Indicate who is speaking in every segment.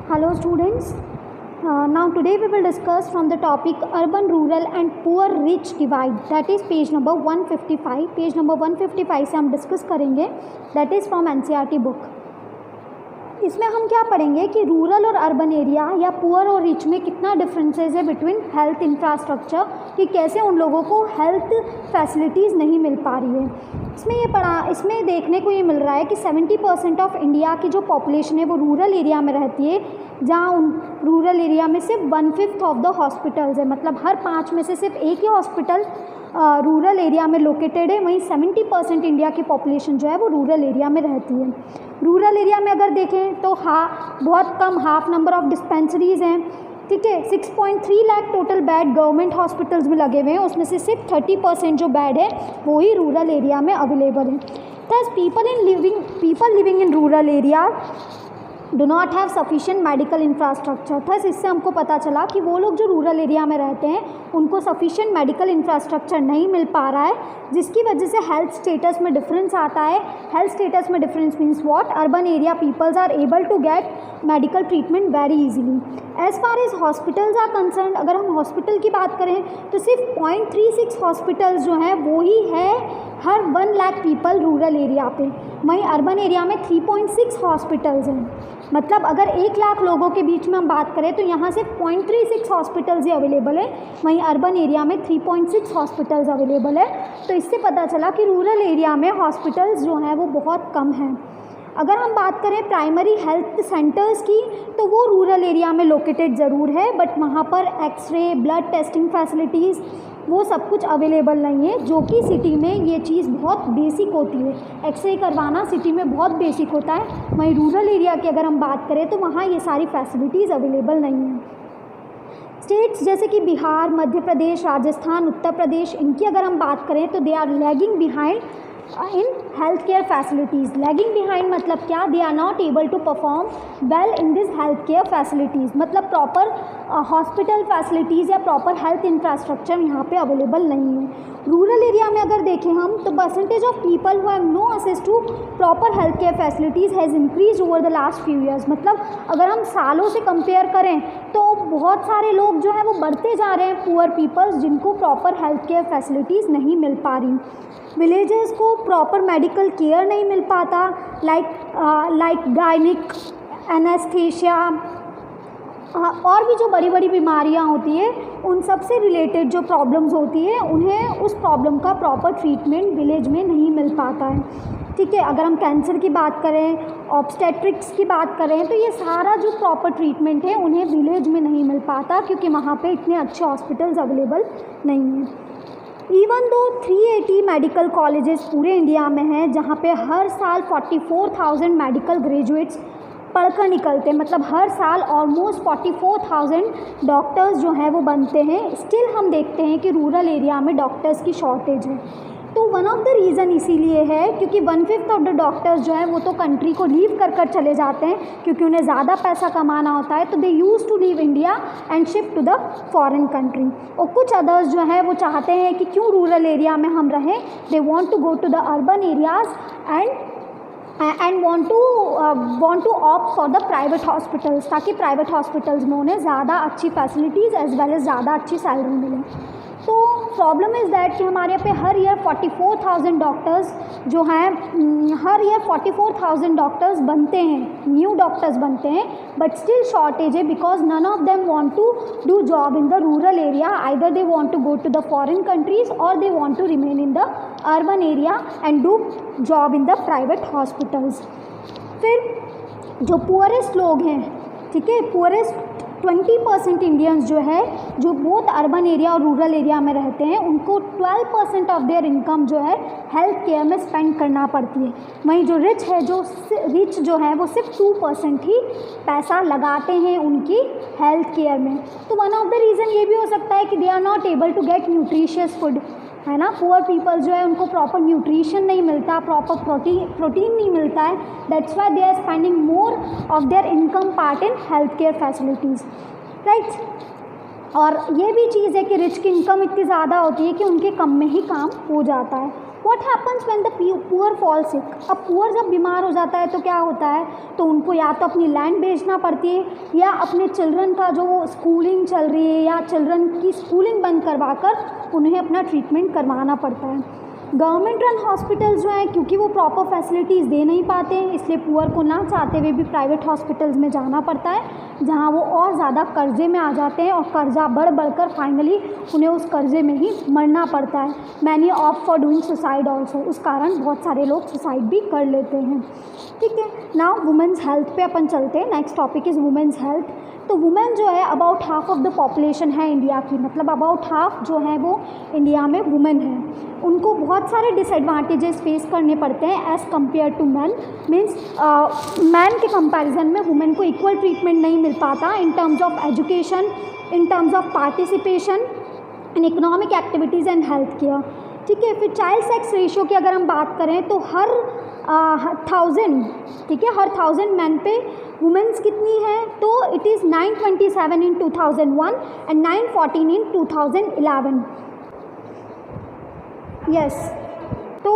Speaker 1: Hello students, now today we will discuss from the topic urban rural and poor rich divide, that is page number 155. Page number 155 से हम discuss करेंगे, that is from NCERT book. इसमें हम क्या पढ़ेंगे कि rural और urban area या पुअर और रिच में कितना डिफरेंसेस है बिटवीन हेल्थ इंफ्रास्ट्रक्चर, कि कैसे उन लोगों को हेल्थ फैसिलिटीज़ नहीं मिल पा रही है. इसमें देखने को ये मिल रहा है कि 70% ऑफ इंडिया की जो पॉपुलेशन है वो रूरल एरिया में रहती है, जहाँ उन रूरल एरिया में सिर्फ 1/5 ऑफ द हॉस्पिटल्स है, मतलब हर 5 में से सिर्फ एक ही हॉस्पिटल रूरल एरिया में लोकेटेड है. वहीं 70% इंडिया की पॉपुलेशन जो है वो रूरल एरिया में रहती है. रूरल एरिया में अगर देखें तो बहुत कम, हाफ नंबर ऑफ डिस्पेंसरीज़ हैं. ठीक है, 6.3 lakh total bed government hospitals में लगे हुए हैं, उसमें से सिर्फ 30% जो बेड है वो ही रूरल एरिया में अवेलेबल है. Thus people living in rural area do not have sufficient medical infrastructure. Thus इससे हमको पता चला कि वो लोग जो रूरल एरिया में रहते हैं उनको सफिशिएंट मेडिकल इंफ्रास्ट्रक्चर नहीं मिल पा रहा है, जिसकी वजह से हेल्थ स्टेटस में डिफरेंस आता है. हेल्थ स्टेटस में difference means what? Urban area peoples are able to get medical treatment very easily. As far as hospitals are concern, अगर हम हॉस्पिटल की बात करें तो सिर्फ 0.36 हॉस्पिटल्स जो हैं वो ही है हर 1 लाख पीपल रूरल एरिया पे. वहीं अर्बन एरिया में 3.6 हॉस्पिटल्स हैं. मतलब अगर 1 लाख लोगों के बीच में हम बात करें तो यहाँ सिर्फ 0.36 हॉस्पिटल्स ही अवेलेबल है, वहीं अर्बन एरिया में 3.6 हॉस्पिटल्स अवेलेबल है. तो इससे पता चला कि रूरल एरिया में हॉस्पिटल्स जो हैं वो बहुत कम हैं. अगर हम बात करें प्राइमरी हेल्थ सेंटर्स की तो वो रूरल एरिया में लोकेटेड ज़रूर है, बट वहाँ पर एक्सरे, ब्लड टेस्टिंग फैसिलिटीज़ वो सब कुछ अवेलेबल नहीं है, जो कि सिटी में ये चीज़ बहुत बेसिक होती है. एक्सरे करवाना सिटी में बहुत बेसिक होता है, वहीं रूरल एरिया की अगर हम बात करें तो वहाँ ये सारी फैसिलिटीज़ अवेलेबल नहीं हैं. स्टेट्स जैसे कि बिहार, मध्य प्रदेश, राजस्थान, उत्तर प्रदेश, इनकी अगर हम बात करें तो they are lagging behind in health care facilities. Lagging behind मतलब क्या? They are not able to perform well in this health care facilities. मतलब प्रॉपर हॉस्पिटल फैसिलिटीज़ या प्रॉपर हेल्थ इंफ्रास्ट्रक्चर यहाँ पे अवेलेबल नहीं है. रूरल एरिया में अगर देखें हम तो percentage of people who have no access to proper health care facilities has increase over the last few years. मतलब अगर हम सालों से कंपेयर करें तो बहुत सारे लोग जो हैं वो बढ़ते जा रहे हैं, पुअर पीपल्स, जिनको प्रॉपर हेल्थ केयर फैसिलिटीज़ नहीं मिल पा रही. विलेजेस को प्रॉपर मेडिकल केयर नहीं मिल पाता, लाइक गायनिक, एनेस्थीसिया और भी जो बड़ी बड़ी बीमारियां होती है उन सब से रिलेटेड जो प्रॉब्लम्स होती है उन्हें उस प्रॉब्लम का प्रॉपर ट्रीटमेंट विलेज में नहीं मिल पाता है. ठीक है, अगर हम कैंसर की बात करें, ऑब्स्टेट्रिक्स की बात करें तो ये सारा जो प्रॉपर ट्रीटमेंट है उन्हें विलेज में नहीं मिल पाता, क्योंकि वहाँ पे इतने अच्छे हॉस्पिटल्स अवेलेबल नहीं हैं. इवन दो 380 मेडिकल कॉलेजेस पूरे इंडिया में हैं, जहाँ पे हर साल 44,000 मेडिकल ग्रेजुएट्स पढ़कर निकलते हैं. मतलब हर साल ऑलमोस्ट 44,000 डॉक्टर्स जो हैं वो बनते हैं. स्टिल हम देखते हैं कि रूरल एरिया में डॉक्टर्स की शॉर्टेज है. तो वन ऑफ द रीज़न इसीलिए है क्योंकि 1/5 ऑफ द डॉक्टर्स जो हैं वो तो कंट्री को लीव कर चले जाते हैं, क्योंकि उन्हें ज़्यादा पैसा कमाना होता है. तो they used to leave India and shift to the foreign country. और कुछ अदर्स जो हैं वो चाहते हैं कि क्यों रूरल एरिया में हम रहें, they want to go to the urban areas and want to opt for the private hospitals, ताकि प्राइवेट हॉस्पिटल्स में उन्हें ज़्यादा अच्छी फैसिलिटीज़ एज वेल एज ज़्यादा अच्छी सैलरी मिले. तो प्रॉब्लम इज़ दैट कि हमारे यहाँ पे हर ईयर 44,000 डॉक्टर्स जो हैं, हर ईयर 44,000 डॉक्टर्स बनते हैं, न्यू डॉक्टर्स बनते हैं, बट स्टिल शॉर्टेज है because none of them want to do job in the rural area. Either they want to go to the foreign countries और they want to remain in the urban area and do job in the private hospitals. फिर जो poorest लोग हैं, ठीक है, poorest 20% Indians जो है जो बोथ अर्बन एरिया और रूरल एरिया में रहते हैं, उनको 12% ऑफ देयर इनकम जो है हेल्थ केयर में स्पेंड करना पड़ती है. वहीं जो रिच जो है वो सिर्फ 2% ही पैसा लगाते हैं उनकी हेल्थ केयर में. तो वन ऑफ द रीज़न ये भी हो सकता है कि they are not able to get nutritious food, है ना. पुअर पीपल जो है उनको प्रॉपर न्यूट्रिशन नहीं मिलता, प्रॉपर प्रोटीन नहीं मिलता है. That's why they are spending more of their income part in health care facilities, right. और ये भी चीज़ है कि रिच की इनकम इतनी ज़्यादा होती है कि उनके कम में ही काम हो जाता है. What happens when the poor fall sick? अब पुअर जब बीमार हो जाता है तो क्या होता है, तो उनको या तो अपनी लैंड बेचना पड़ती है या अपने चिल्ड्रन का जो स्कूलिंग चल रही है या चिल्ड्रन की स्कूलिंग बंद करवा कर उन्हें अपना ट्रीटमेंट करवाना पड़ता है। गवर्नमेंट रन हॉस्पिटल्स जो हैं क्योंकि वो प्रॉपर फैसिलिटीज़ दे नहीं पाते हैं, इसलिए पुअर को ना चाहते हुए भी प्राइवेट हॉस्पिटल्स में जाना पड़ता है, जहां वो और ज़्यादा कर्जे में आ जाते हैं और कर्जा बढ़ कर फाइनली उन्हें उस कर्जे में ही मरना पड़ता है। Many opt for doing suicide also, उस कारण बहुत सारे लोग सुसाइड भी कर लेते हैं। ठीक है, नाउ वुमेन्स हेल्थ पे अपन चलते हैं। Next topic is women's health. तो वुमेन जो है about half of the population है इंडिया की, मतलब अबाउट हाफ जो है वो इंडिया में वुमेन है। उनको बहुत सारे डिसएडवांटेजेस फेस करने पड़ते हैं as compare to man. Means man के कंपैरिजन में वुमेन को इक्वल ट्रीटमेंट नहीं मिल पाता in terms of education, in terms of participation in economic activities and health care. ठीक है, फिर चाइल्ड सेक्स रेशियो की अगर हम बात करें तो हर 1000, ठीक है, हर 1000 मैन पे वुमेन्स कितनी है, तो it is 927 in 2001 and 914 in 2011। Yes, तो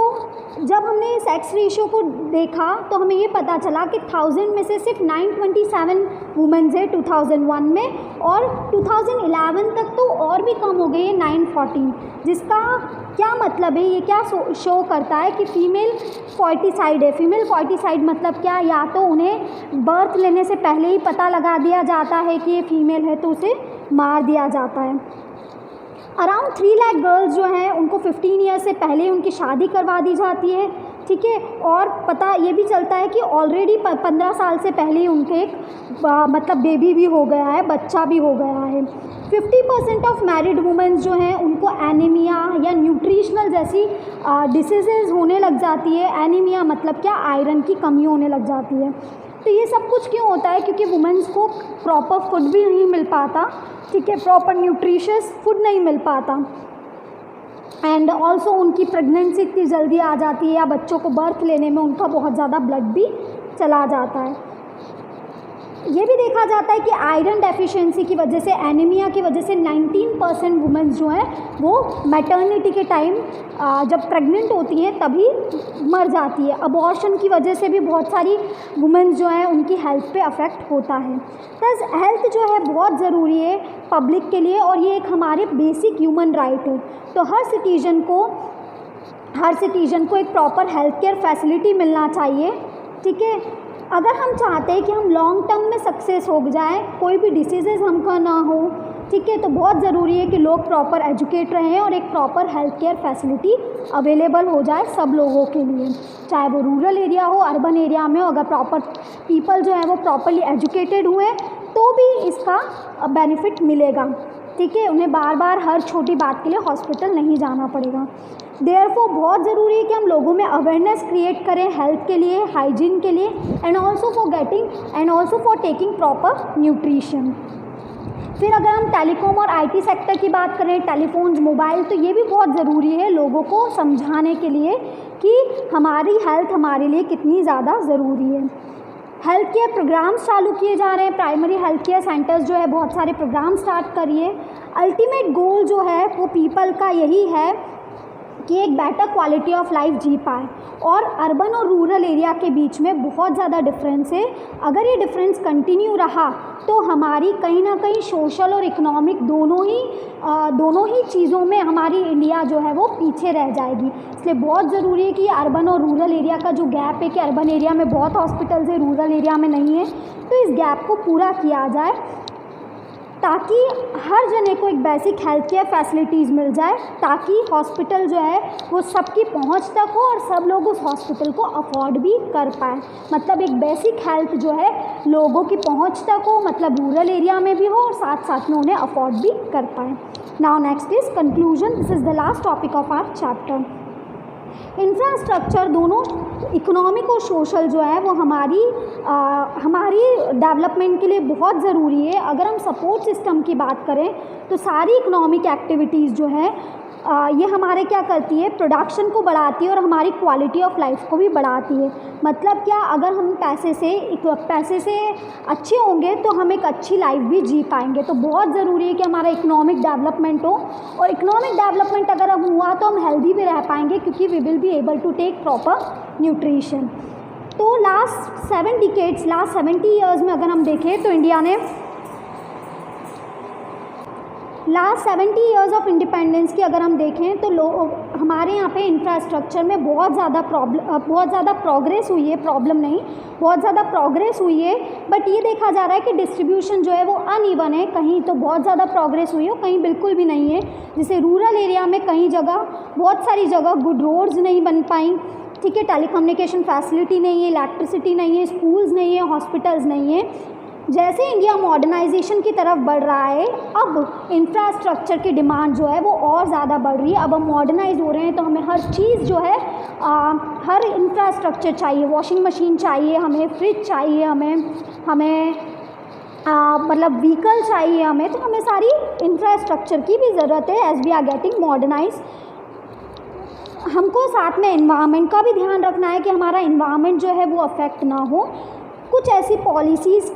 Speaker 1: जब हमने सेक्स रेशियो को देखा तो हमें ये पता चला कि 1000 में से सिर्फ 927 वुमेन्स है 2001 में, और 2011 तक तो और भी कम हो गई है 914। जिसका क्या मतलब है, ये क्या शो करता है कि फीमेल फॉर्टिसाइड है। फीमेल फॉर्टिसाइड मतलब क्या, या तो उन्हें बर्थ लेने से पहले ही पता लगा दिया जाता है कि ये फीमेल है तो उसे मार दिया जाता है। अराउंड 3 लाख गर्ल्स जो हैं उनको 15 ईयर्स से पहले उनकी शादी करवा दी जाती है। ठीक है, और पता ये भी चलता है कि ऑलरेडी 15 साल से पहले ही उनके एक मतलब बेबी भी हो गया है, बच्चा भी हो गया है। 50% ऑफ मैरिड वुमेन्स जो हैं उनको एनीमिया या न्यूट्रिशनल जैसी डिसीजेज़ होने लग जाती है। एनीमिया मतलब क्या, आयरन की कमी होने लग जाती है। तो ये सब कुछ क्यों होता है, क्योंकि वुमेन्स को प्रॉपर फूड भी नहीं मिल पाता। ठीक है, प्रॉपर न्यूट्रिशियस फूड नहीं मिल पाता, एंड ऑल्सो उनकी प्रेगनेंसी इतनी जल्दी आ जाती है या बच्चों को बर्थ लेने में उनका बहुत ज़्यादा ब्लड भी चला जाता है। ये भी देखा जाता है कि आयरन डेफिशिएंसी की वजह से, एनीमिया की वजह से 19% वुमेन्स जो हैं वो मैटर्निटी के टाइम जब प्रेग्नेंट होती हैं तभी मर जाती है। अबॉर्शन की वजह से भी बहुत सारी वुमेन्स जो हैं उनकी हेल्थ पे अफेक्ट होता है। प्लस हेल्थ जो है बहुत ज़रूरी है पब्लिक के लिए, और ये एक हमारे बेसिक ह्यूमन राइट है। तो हर सिटीजन को एक प्रॉपर हेल्थ केयर फैसिलिटी मिलना चाहिए। ठीक है, अगर हम चाहते हैं कि हम लॉन्ग टर्म में सक्सेस हो जाए, कोई भी डिसीज़ेज़ हमको ना हो, ठीक है, तो बहुत ज़रूरी है कि लोग प्रॉपर एजुकेट रहें और एक proper health care facility available हो जाए सब लोगों के लिए, चाहे वो रूरल एरिया हो, अर्बन एरिया में हो। अगर प्रॉपर पीपल जो है वो प्रॉपरली एजुकेटेड हुए तो भी इसका बेनिफिट मिलेगा। ठीक है, उन्हें बार बार हर छोटी बात के लिए हॉस्पिटल नहीं जाना पड़ेगा। देयरफॉर बहुत ज़रूरी है कि हम लोगों में अवेयरनेस क्रिएट करें हेल्थ के लिए, हाइजीन के लिए, and also for taking proper nutrition. फिर अगर हम टेलीकॉम और आईटी सेक्टर की बात करें, टेलीफोन्स, मोबाइल, तो ये भी बहुत ज़रूरी है लोगों को समझाने के लिए कि हमारी हेल्थ हमारे लिए कितनी ज़्यादा ज़रूरी है। हेल्थ केयर प्रोग्राम्स चालू किए जा रहे हैं, प्राइमरी हेल्थ केयर सेंटर्स जो है बहुत सारे प्रोग्राम स्टार्ट करिए। अल्टीमेट गोल जो है वो पीपल का यही है कि एक बेटर क्वालिटी ऑफ लाइफ जी पाए, और अर्बन और रूरल एरिया के बीच में बहुत ज़्यादा डिफरेंस है। अगर ये डिफरेंस कंटिन्यू रहा तो हमारी कहीं ना कहीं सोशल और इकोनॉमिक दोनों ही चीज़ों में हमारी इंडिया जो है वो पीछे रह जाएगी। इसलिए बहुत ज़रूरी है कि अर्बन और रूरल एरिया का जो गैप है कि अर्बन एरिया में बहुत हॉस्पिटल्स है, रूरल एरिया में नहीं है, तो इस गैप को पूरा किया जाए ताकि हर जने को एक बेसिक हेल्थ केयर फैसिलिटीज़ मिल जाए, ताकि हॉस्पिटल जो है वो सबकी पहुंच तक हो और सब लोग उस हॉस्पिटल को अफोर्ड भी कर पाए। मतलब एक बेसिक हेल्थ जो है लोगों की पहुंच तक हो, मतलब रूरल एरिया में भी हो और साथ साथ में उन्हें अफोर्ड भी कर पाए। Now next is conclusion. This is the last topic of our chapter. Infrastructure दोनों इकोनॉमिक और सोशल जो है वो हमारी डेवलपमेंट के लिए बहुत ज़रूरी है। अगर हम सपोर्ट सिस्टम की बात करें तो सारी इकोनॉमिक एक्टिविटीज़ जो है ये हमारे क्या करती है, प्रोडक्शन को बढ़ाती है और हमारी क्वालिटी ऑफ लाइफ को भी बढ़ाती है। मतलब क्या, अगर हम पैसे से अच्छे होंगे तो हम एक अच्छी लाइफ भी जी पाएंगे। तो बहुत ज़रूरी है कि हमारा इकोनॉमिक डेवलपमेंट हो, और इकोनॉमिक डेवलपमेंट अगर हम हुआ तो हम हेल्दी भी रह पाएंगे, क्योंकि we will be able to take proper nutrition. तो लास्ट 7 डिकेड्स, लास्ट 70 ईयर्स में अगर हम देखें तो इंडिया ने लास्ट 70 ईयर्स ऑफ इंडिपेंडेंस की अगर हम देखें तो हमारे यहाँ पे इंफ्रास्ट्रक्चर में बहुत ज़्यादा प्रोग्रेस हुई है, प्रॉब्लम नहीं, बहुत ज़्यादा प्रोग्रेस हुई है। बट ये देखा जा रहा है कि डिस्ट्रीब्यूशन जो है वो अनइवन है, कहीं तो बहुत ज़्यादा प्रोग्रेस हुई है, कहीं बिल्कुल भी नहीं है। जैसे रूरल एरिया में कहीं जगह, बहुत सारी जगह गुड रोड्स नहीं बन पाई, ठीक है, टेलीकम्युनिकेशन फैसिलिटी नहीं है, इलेक्ट्रिसिटी नहीं है, स्कूल्स नहीं है, हॉस्पिटल्स नहीं है। जैसे इंडिया मॉडर्नाइजेशन की तरफ बढ़ रहा है, अब इंफ्रास्ट्रक्चर की डिमांड जो है वो और ज़्यादा बढ़ रही है। अब हम मॉडर्नाइज हो रहे हैं तो हमें हर चीज़ जो है हर इंफ्रास्ट्रक्चर चाहिए, वॉशिंग मशीन चाहिए, हमें फ्रिज चाहिए, हमें मतलब व्हीकल चाहिए हमें, तो हमें सारी इंफ्रास्ट्रक्चर की भी ज़रूरत है as we are getting modernise. हमको साथ में एनवायरनमेंट का भी ध्यान रखना है कि हमारा एनवायरनमेंट जो है वो अफेक्ट ना हो। कुछ ऐसी पॉलिसीज़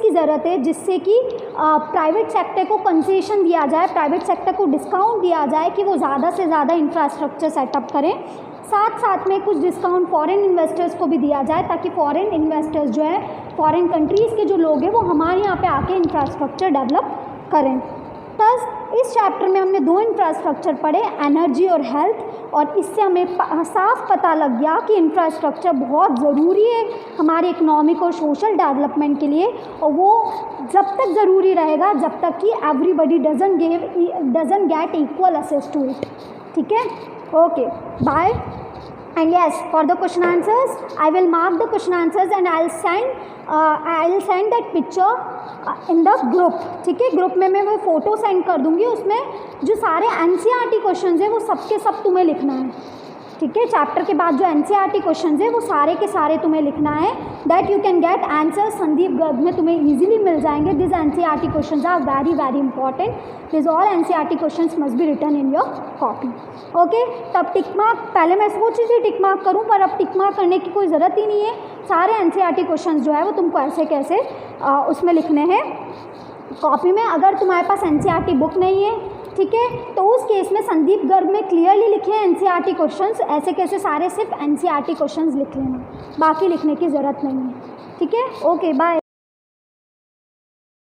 Speaker 1: की ज़रूरत है जिससे कि प्राइवेट सेक्टर को कंसेशन दिया जाए, प्राइवेट सेक्टर को डिस्काउंट दिया जाए कि वो ज़्यादा से ज़्यादा इंफ्रास्ट्रक्चर सेटअप करें। साथ में कुछ डिस्काउंट फॉरेन इन्वेस्टर्स को भी दिया जाए ताकि फॉरेन इन्वेस्टर्स जो है, फॉरेन कंट्रीज़ के जो लोग हैं वो हमारे यहाँ पे आके इंफ्रास्ट्रक्चर डेवलप करें। प्लस इस चैप्टर में हमने 2 इंफ्रास्ट्रक्चर पढ़े, एनर्जी और हेल्थ, और इससे हमें साफ पता लग गया कि इंफ्रास्ट्रक्चर बहुत ज़रूरी है हमारे इकोनॉमिक और सोशल डेवलपमेंट के लिए, और वो जब तक ज़रूरी रहेगा जब तक कि everybody doesn't get equal access to it. ठीक है, okay, bye. And yes, for the question answers, I will mark the question answers and I'll send that picture in the group। ठीक है, ग्रुप में मैं वो फ़ोटो सेंड कर दूँगी, उसमें जो सारे NCERT क्वेश्चंस हैं वो सबके सब तुम्हें लिखना है। ठीक है, चैप्टर के बाद जो NCERT क्वेश्चंस है वो सारे के सारे तुम्हें लिखना है, that you can get answer Sandeep Garg में तुम्हें इजीली मिल जाएंगे। This NCERT questions are very very important, this all NCERT questions must be written in your copy. Okay, तब टिक मार्क, पहले मैं सोची थी टिक मार्क करूँ, पर अब टिक मार्क करने की कोई ज़रूरत ही नहीं है। सारे NCERT क्वेश्चंस जो है वो तुमको ऐसे कैसे उसमें लिखने हैं कॉपी में। अगर तुम्हारे पास NCERT बुक नहीं है, ठीक है, तो उस केस में संदीप गर्ग में क्लियरली लिखे हैं NCERT क्वेश्चंस, ऐसे कैसे सारे सिर्फ NCERT क्वेश्चंस लिख लेना, बाकी लिखने की ज़रूरत नहीं है। ठीक है, ओके, बाय।